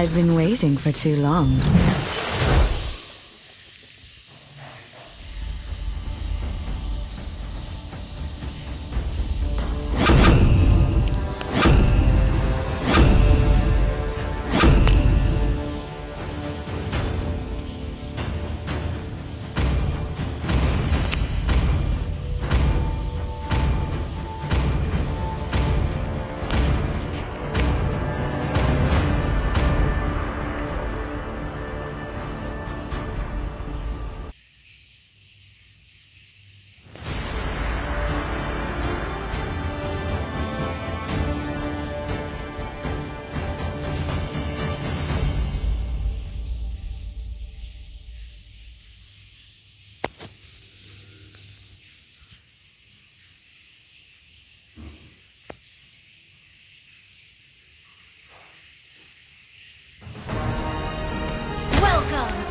I've been waiting for too long.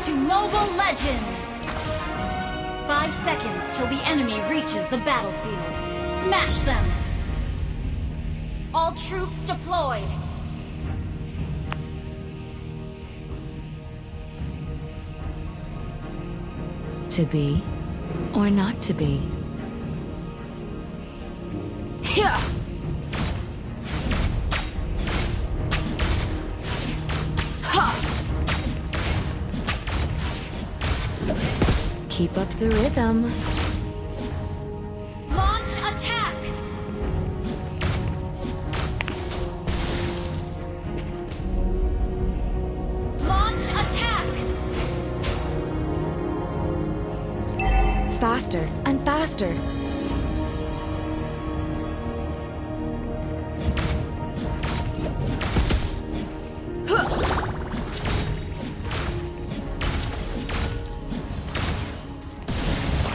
To Mobile Legends! 5 seconds till the enemy reaches the battlefield. Smash them! All troops deployed! To be or not to be? Here! Keep up the rhythm. Launch attack! Launch attack! Faster and faster.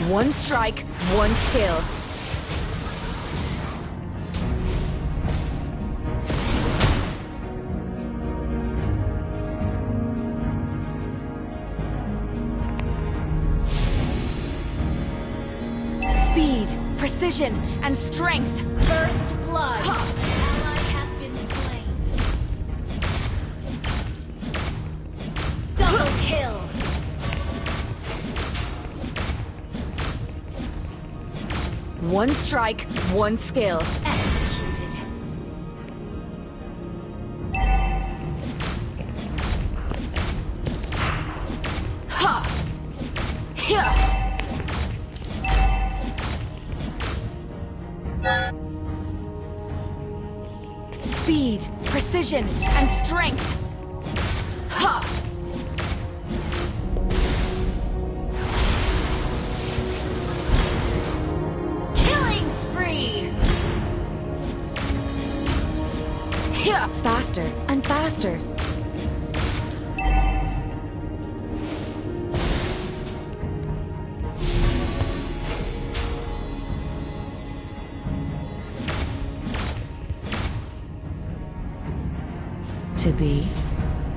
One strike, one skill. Speed, precision, and strength. First blood! Ally has been slain. Double kill! One strike, one skill. Executed. Ha! Here! Speed, precision, and strength. Ha! Faster and faster. To be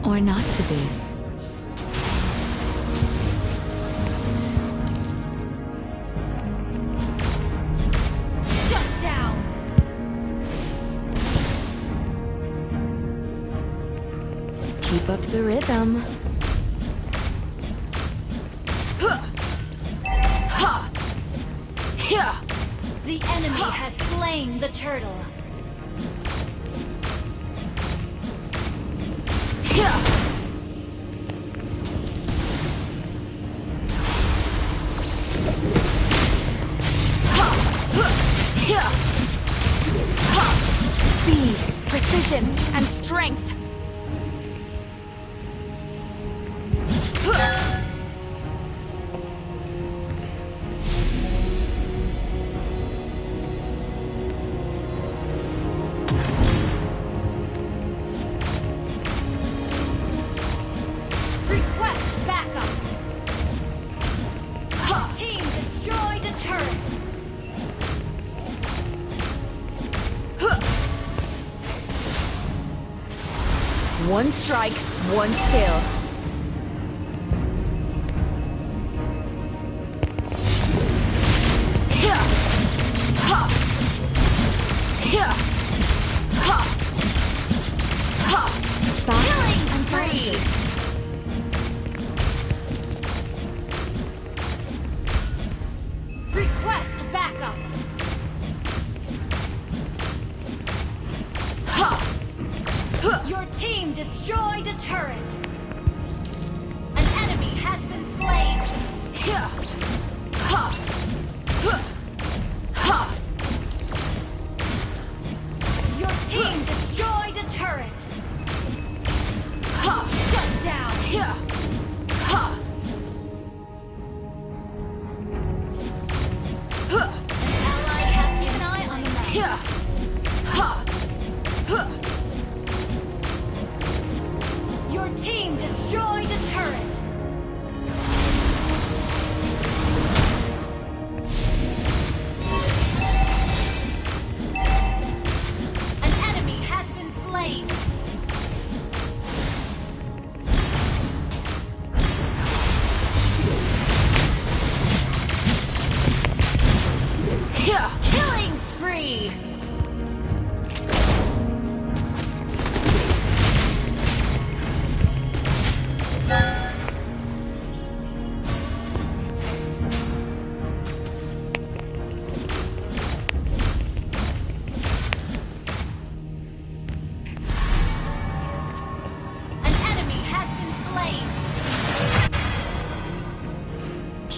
or not to be? Shut down! Keep up the rhythm. The enemy has slain the turtle. Speed, precision, and strength. Request backup. Team destroyed a turret. One strike, one skill. Killing spree!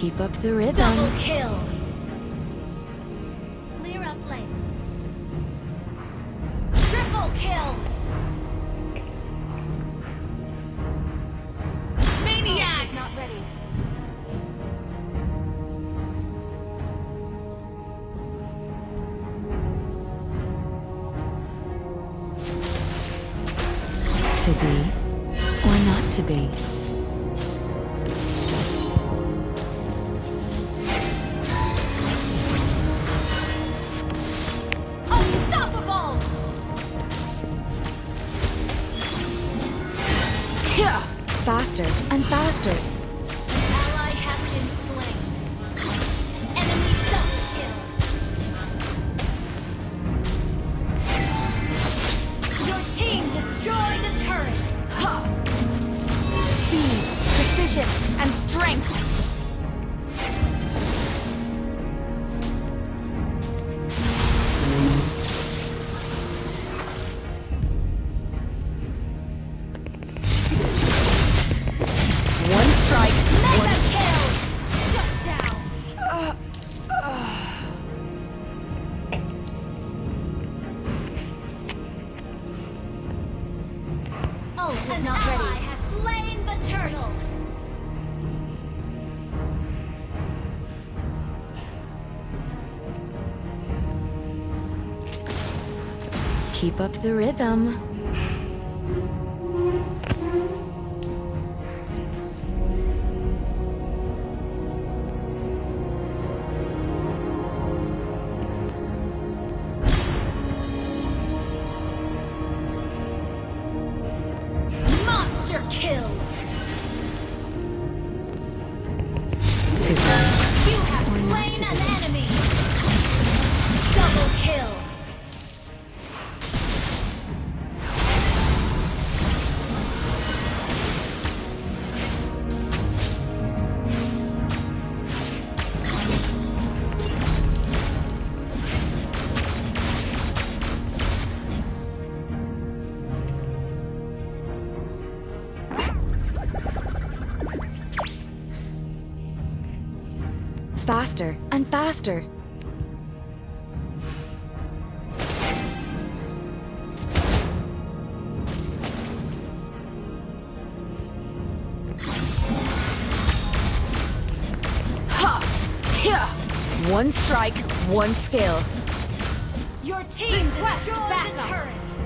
Keep up the rhythm. Double kill. Clear up lanes. Triple kill. Maniac. Oh, not ready. To be or not to be. Unstoppable! Faster and faster. Ally has been slain. Enemy double kill. Your team destroyed a turret. Speed, precision, and strength. One strike, Mega kill! Shut down. Oh, an ally has slain the turtle. keep up the rhythm. Monster kill! To You have Or not slain to an be. enemy! Double kill! faster and faster. One strike, one skill. Your team destroyed the turret!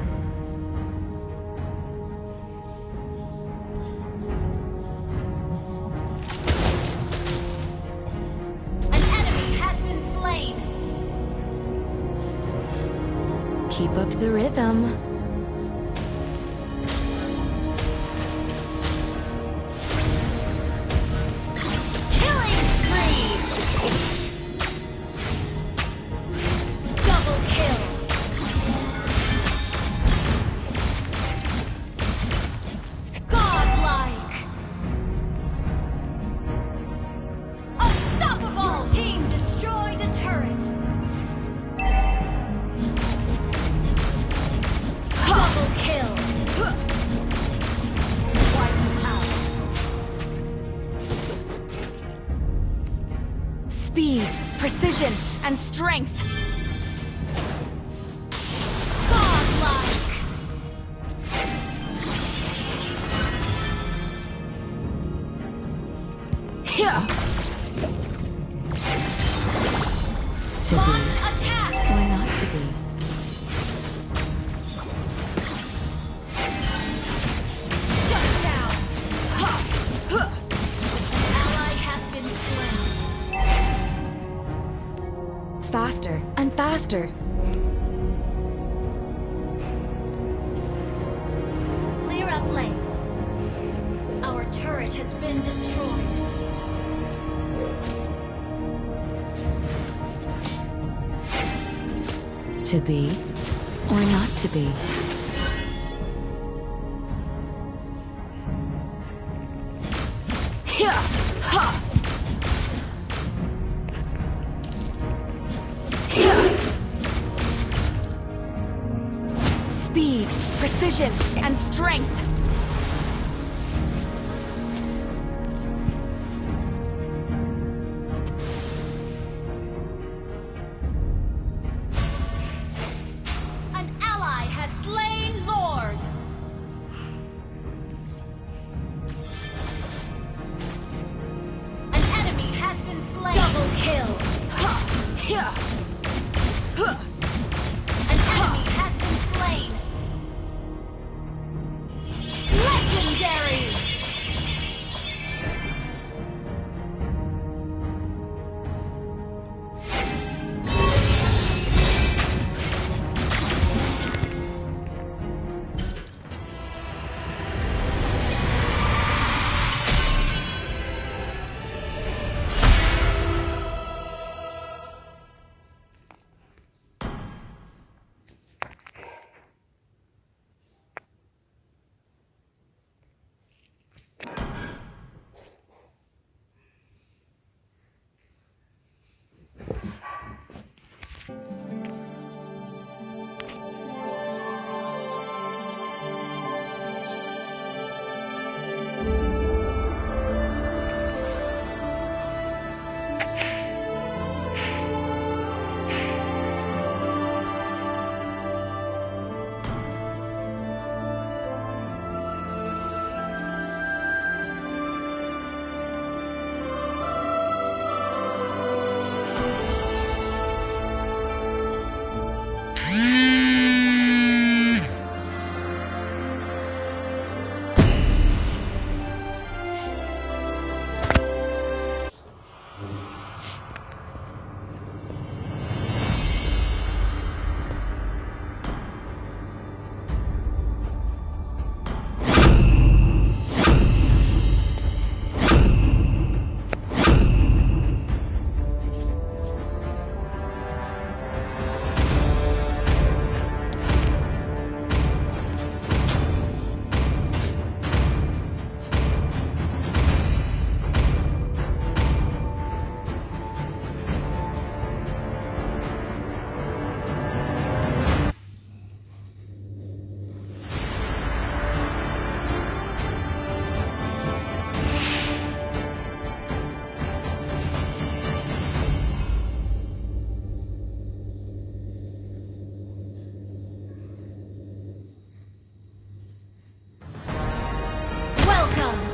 An enemy has been slain! Keep up the rhythm. Killing spree! Double kill! Godlike! Unstoppable! Your team destroyed a turret! Double kill! Wiped out! Speed, precision, and strength. Godlike! To Launch be attack! or not to be. Shut down! Ally has been slain. Faster and faster. Clear up lanes. Our turret has been destroyed. To be or not to be. Speed, precision, and strength. An enemy has been slain. Legendary!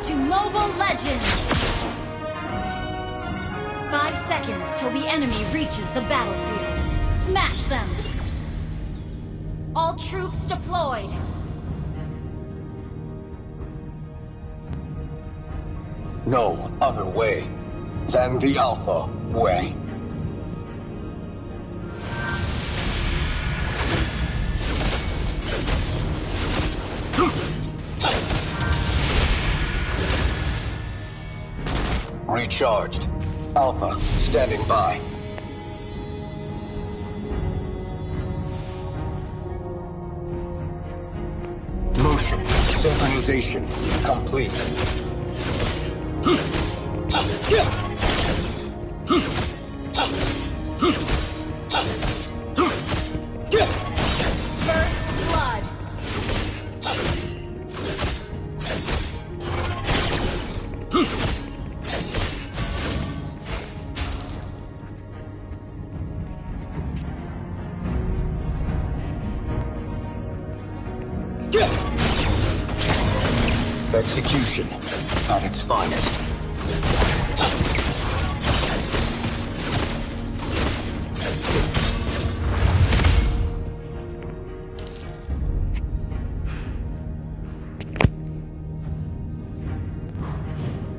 To Mobile Legends! 5 seconds till the enemy reaches the battlefield. Smash them! All troops deployed! No other way than the Alpha way. Recharged. Alpha, standing by. Motion. Synchronization. Complete. First blood. Execution at its finest.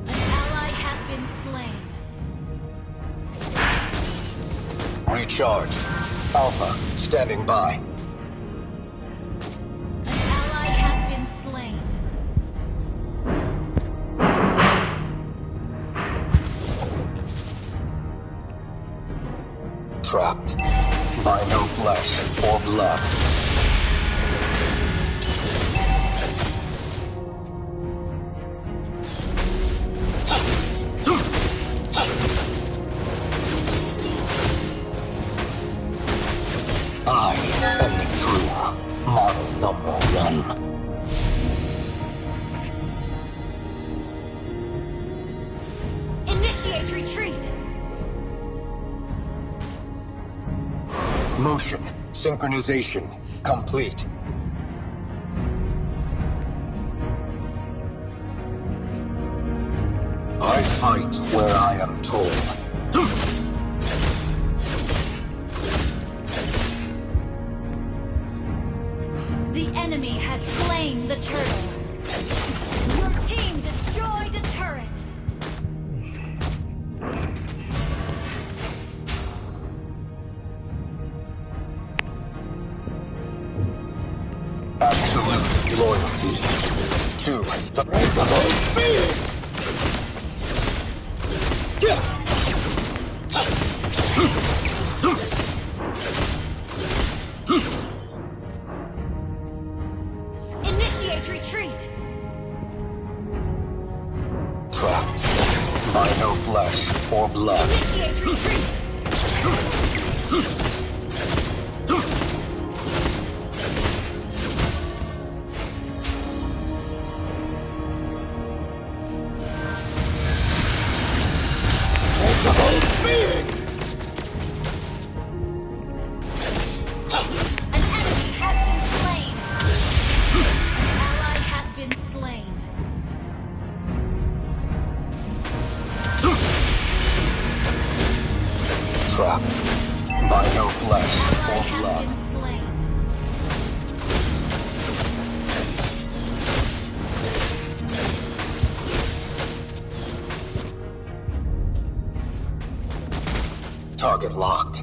An ally has been slain. Recharged. Alpha, standing by. An ally has been slain. Trapped by no flesh or blood. I am the true model number one. Initiate retreat! Motion, synchronization, complete. I fight where I am told. enemy has slain the turtle. Your team destroyed a turret. Absolute loyalty to the breakable being. Initiate retreat. Trapped by no flesh or blood. Initiate retreat. Breakable being. An enemy has been slain. Ally has been slain. Trapped by no flesh Ally or has blood. been slain. Target locked.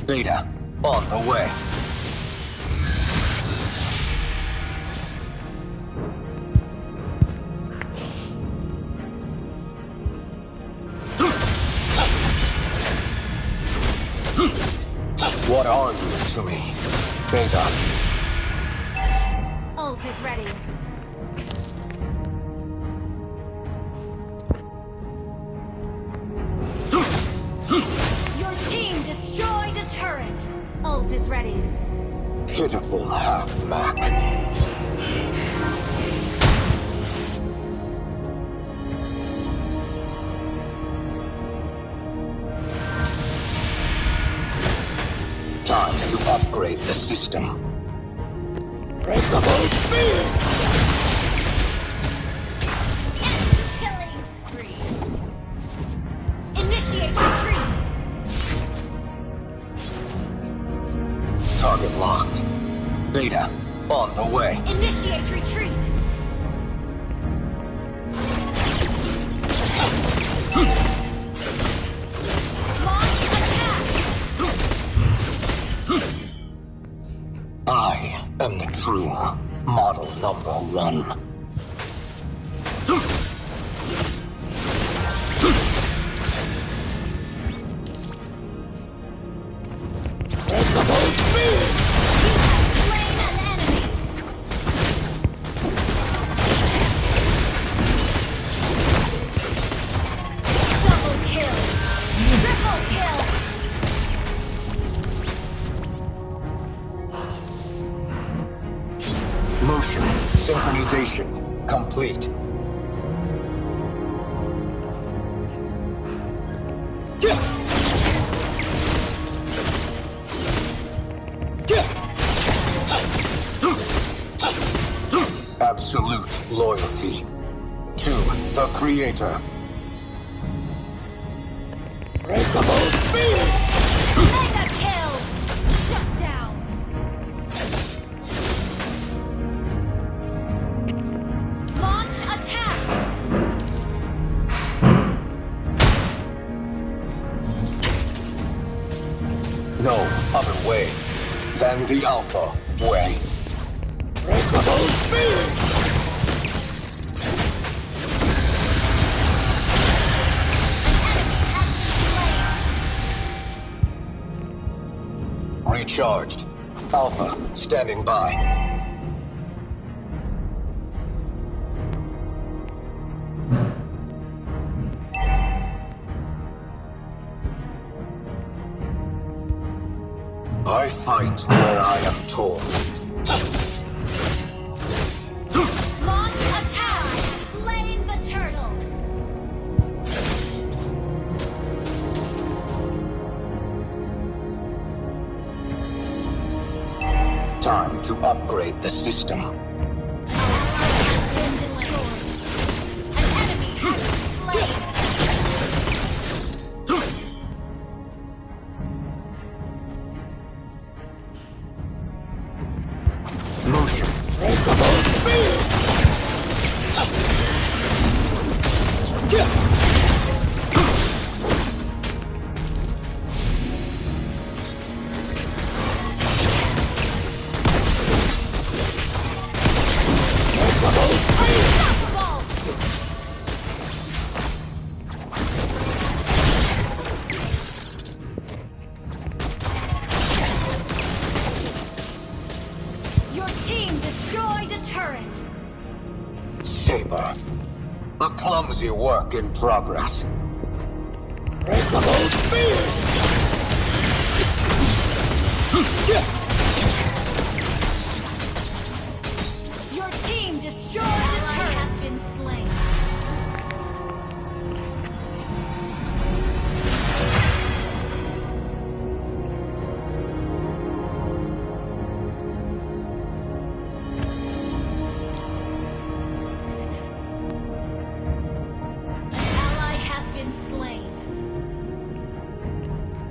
Beta on the way. What are you to me, Beta? Ult is ready. Your team destroyed a turret. Ult is ready. Pitiful half-Mac. Time to upgrade the system. Breakable being! Killing spree. Initiate retreat. Target locked. Beta on the way. Initiate retreat. Launch attack. I am the true model number one. Breakable being! Slain an enemy. Double kill. Triple kill. Motion synchronization complete. Absolute loyalty to the Creator. Breakable being! Mega kill. Shut down. Launch attack. No other way than the Alpha way. Breakable being! Recharged. Alpha standing by. I fight where I am told. Launch attack. Slain the turtle. Time to upgrade the system. Our turret has been destroyed. An enemy has been slain. Motion Clumsy work in progress. Breakable spears! Your team destroyed a turret has been slain.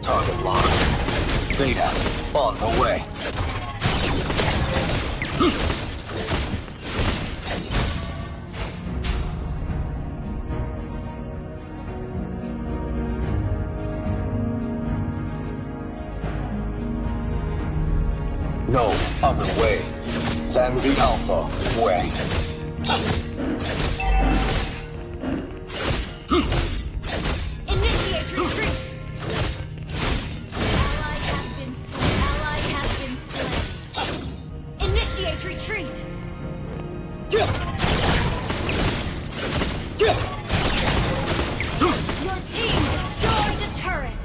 Target locked. Beta, on the way. No other way than the Alpha way. Initiate retreat! Ally has been slain. Ally has been slain. Initiate retreat! Your team destroyed a turret!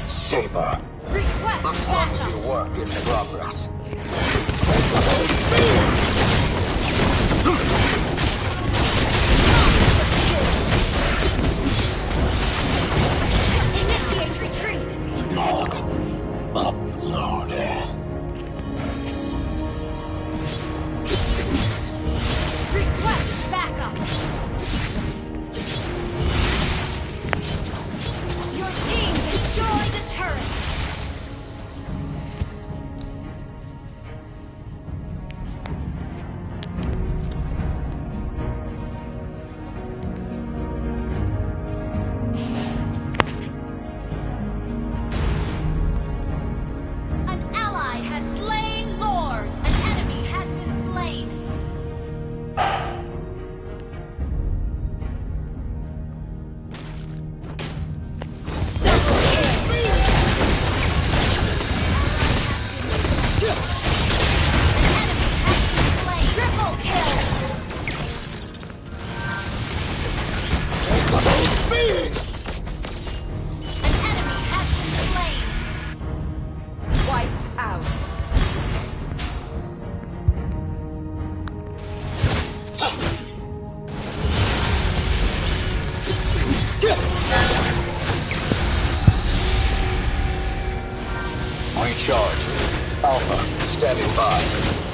Saber. Request A clumsy backup! work in progress. Initiate retreat! Log uploaded. Request backup! Your team destroyed a turret! An ally has slain Lord! An enemy has been slain! Triple kill! An enemy has been slain! Wiped out. Recharge. Alpha, standing by.